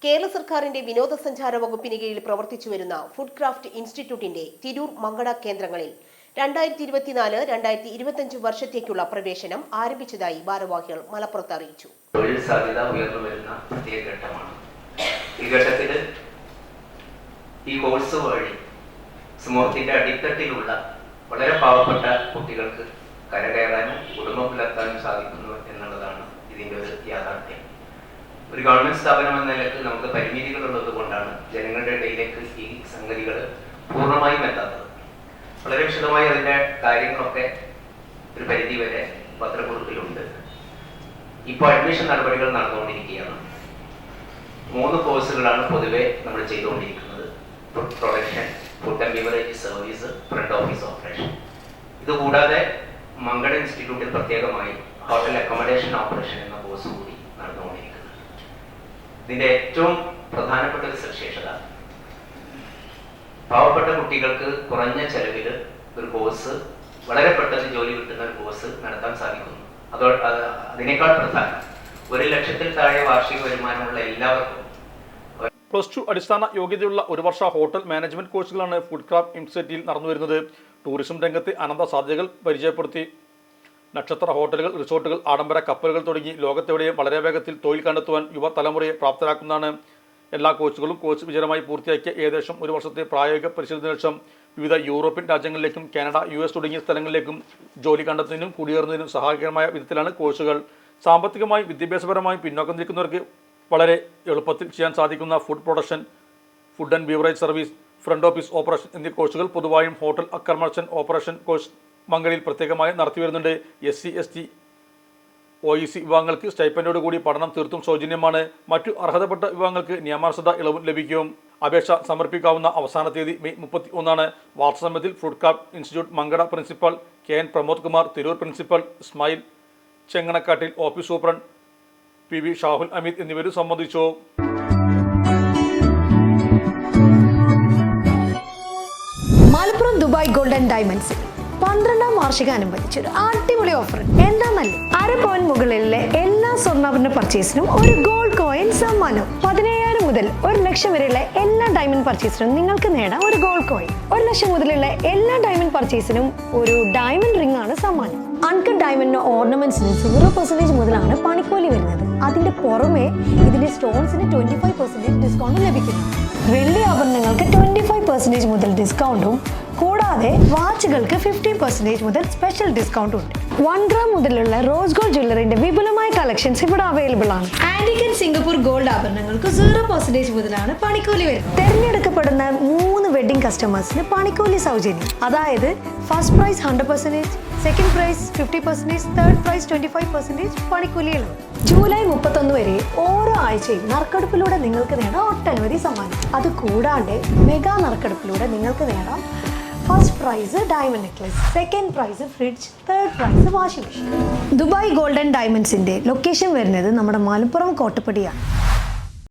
കേരള സർക്കാരിന്റെ വിനോദസഞ്ചാര വകുപ്പിന് കീഴിൽ പ്രവർത്തിച്ചു വരുന്ന ഫുഡ് ക്രാഫ്റ്റ് ഇൻസ്റ്റിറ്റ്യൂട്ടിന്റെ തിരൂർ മങ്കട കേന്ദ്രങ്ങളിൽ 2024-2025 വർഷത്തേക്കുള്ള പ്രവേശനം ആരംഭിച്ചതായി ഭാരവാഹികൾ മലപ്പുറത്ത് അറിയിച്ചു. തൊഴിൽ സാധ്യത ഉയർന്നു വരുന്ന പ്രത്യേക ഘട്ടമാണ്. ഈ ഘട്ടത്തിൽ ഈ കോഴ്സ് വഴി സമൂഹത്തിന്റെ അടിത്തട്ടിലുള്ള വളരെ പാവപ്പെട്ട കുട്ടികൾക്ക് കരകയറാനും കുടുംബം പുലർത്താനും സാധിക്കുന്നു എന്നുള്ളതാണ് ഇതിന്റെ ഒരു യാഥാർത്ഥ്യം. ഒരു ഗവൺമെന്റ് സ്ഥാപനം എന്ന നിലക്ക് നമുക്ക് പരിമിതികളുള്ളത് കൊണ്ടാണ് ജനങ്ങളുടെ ഇടയിലേക്ക് ഈ സംഗതികൾ പൂർണ്ണമായും എത്താത്തത്. വളരെ വിശദമായി അതിന്റെ കാര്യങ്ങളൊക്കെ ഒരു പരിധി വരെ പത്രക്കുറിപ്പിലുണ്ട്. ഇപ്പോൾ അഡ്മിഷൻ നടപടികൾ നടന്നുകൊണ്ടിരിക്കുകയാണ്. 3 കോഴ്സുകളാണ് പൊതുവെ നമ്മൾ ചെയ്തുകൊണ്ടിരിക്കുന്നത്: food production, food and beverage service, front office operation. ഇതുകൂടാതെ മങ്കട ഇൻസ്റ്റിറ്റ്യൂട്ടിൽ പ്രത്യേകമായി ഹോട്ടൽ അക്കോമഡേഷൻ ഓപ്പറേഷൻ എന്ന കോഴ്സ് കൂടി നടന്നുകൊണ്ടിരിക്കുന്നത്. ഇതിന്റെ ഏറ്റവും പ്രധാനപ്പെട്ട ഒരു സവിശേഷത, പാവപ്പെട്ട കുട്ടികൾക്ക് കുറഞ്ഞ ചെലവിൽ ഒരു കോഴ്സ്, വളരെ പെട്ടെന്ന് ജോലി കിട്ടുന്ന ഒരു കോഴ്സ് നടത്താൻ സാധിക്കുന്നു. അതിനേക്കാൾ പ്രധാനം, 1 ലക്ഷത്തിൽ താഴെ വാർഷിക വരുമാനമുള്ള എല്ലാവർക്കും +2 അടിസ്ഥാന യോഗ്യതയുള്ള 1 വർഷ ഹോട്ടൽ മാനേജ്മെന്റ് കോഴ്സുകളാണ് ഫുഡ് ക്രാഫ്റ്റ് ഇൻസ്റ്റിറ്റ്യൂട്ടിൽ നടന്നുവരുന്നത്. ടൂറിസം രംഗത്തെ അനന്ത സാധ്യതകൾ പരിചയപ്പെടുത്തി നക്ഷത്ര ഹോട്ടലുകൾ, റിസോർട്ടുകൾ, ആഡംബര കപ്പലുകൾ തുടങ്ങി ലോകത്തെവിടെയും വളരെ വേഗത്തിൽ തൊഴിൽ കണ്ടെത്തുവാൻ യുവതലമുറയെ പ്രാപ്തരാക്കുന്നതാണ്. എല്ലാ കോഴ്സുകളും കോഴ്സ് വിജയമായി പൂർത്തിയാക്കിയ ഏകദേശം 1 വർഷത്തെ പ്രായോഗിക പരിശീലനത്തിന് ശേഷം വിവിധ യൂറോപ്യൻ രാജ്യങ്ങളിലേക്കും കാനഡ, US തുടങ്ങിയ സ്ഥലങ്ങളിലേക്കും ജോലി കണ്ടെത്തുന്നതിനും കുടിയേറുന്നതിനും സഹായകരമായ വിധത്തിലാണ് കോഴ്സുകൾ. സാമ്പത്തികമായും വിദ്യാഭ്യാസപരമായും പിന്നോക്കം നിൽക്കുന്നവർക്ക് വളരെ എളുപ്പത്തിൽ ചെയ്യാൻ സാധിക്കുന്ന food production, food and beverage service, front office operation എന്നീ കോഴ്സുകൾ പൊതുവായും ഹോട്ടൽ അക്കോമഡേഷൻ ഓപ്പറേഷൻ കോഴ്സ് മങ്കടയിൽ പ്രത്യേകമായി നടത്തി വരുന്നുണ്ട്. SC, ST, OEC വിഭാഗങ്ങൾക്ക് സ്റ്റൈപ്പൻഡോട് കൂടി പഠനം തീർത്തും സൗജന്യമാണ്. മറ്റു അർഹതപ്പെട്ട വിഭാഗങ്ങൾക്ക് നിയമാനുസൃത ഇളവും ലഭിക്കും. അപേക്ഷ സമർപ്പിക്കാവുന്ന അവസാന തീയതി മെയ് 31. വാർത്താസമ്മേളനത്തിൽ food craft institute Mankada principal KN Pramod Kumar, Tirur principal Ismail Chenganakkattil, office superintendent PV Shahul Ameed എന്നിവരും സംബന്ധിച്ചു. Malappuram Dubai gold and diamonds 12ാം വാർഷികാനുബന്ധിച്ച് ഒരു അടിപൊളി ഓഫർ. എന്താന്നല്ലേ, 1/2 പവൻ മുകളിലെ എല്ലാ സ്വർണ്ണാഭരണ പർച്ചേസിനും ഒരു ഗോൾഡ് കോയിൻ സമ്മാനം. 17,000 മുതൽ 1 ലക്ഷം വരെയുള്ള എല്ലാ ഡയമണ്ട് പർച്ചേസിനും നിങ്ങൾക്ക് നേടാം ഒരു ഗോൾഡ് കോയിൻ. 1 ലക്ഷം മുതലുള്ള എല്ലാ ഡയമണ്ട് പർച്ചേസിനും ഒരു ഡയമണ്ട് റിംഗ് ആണ് സമ്മാനം. അൺകട്ട് ഡയമണ്ടിന് ഓർണമെന്റ്സിന് 0% മുതലാണ് പണിക്കൂലി വരുന്നത്. അതിന്റെ പുറമെ ഇതിന്റെ സ്റ്റോൺസിന് 25% ഡിസ്കൗണ്ട് ലഭിക്കുന്നു. വെള്ളി ആഭരണങ്ങൾക്ക് 25% മുതൽ ഡിസ്കൗണ്ടും കൂടാതെ വാച്ചുകൾക്ക് 50% മുതൽ സ്പെഷ്യൽ ഡിസ്കൗണ്ടും ഉണ്ട്. 1 ഗ്രാം മുതലുള്ള റോസ് ഗോൾഡ് ജ്വല്ലറിന്റെ വിപുലമായ കളക്ഷൻസ് ഇവിടെ അവൈലബിൾ ആണ്. ആന്റിക് ആൻഡ് സിംഗപ്പൂർ ഗോൾഡ് ആഭരണങ്ങൾക്ക് 0% മുതലാണ് പണിക്കൂലി വരുന്നത്. തെരഞ്ഞെടുക്കപ്പെടുന്ന 3 വെഡിംഗ് കസ്റ്റമേഴ്സിന് പണിക്കൂലി സൗജന്യം. അതായത് first prize 100%, second prize 50%, third prize 25% പണിക്കൂലികളും. ജൂലൈ 31 വരെ ഓരോ ആഴ്ചയും നറുക്കെടുപ്പിലൂടെ നിങ്ങൾക്ക് നേടാം ഒട്ടനവധി സമ്മാനം. അത് കൂടാണ്ട് മെഗാ നറുക്കെടുപ്പിലൂടെ നിങ്ങൾക്ക് നേടാം first prize diamond necklace, second prize fridge, third prize washing machine. Dubai gold and ഡയമണ്ട്സിന്റെ ലൊക്കേഷൻ വരുന്നത് നമ്മുടെ മലപ്പുറം കോട്ടപ്പടിയാണ്.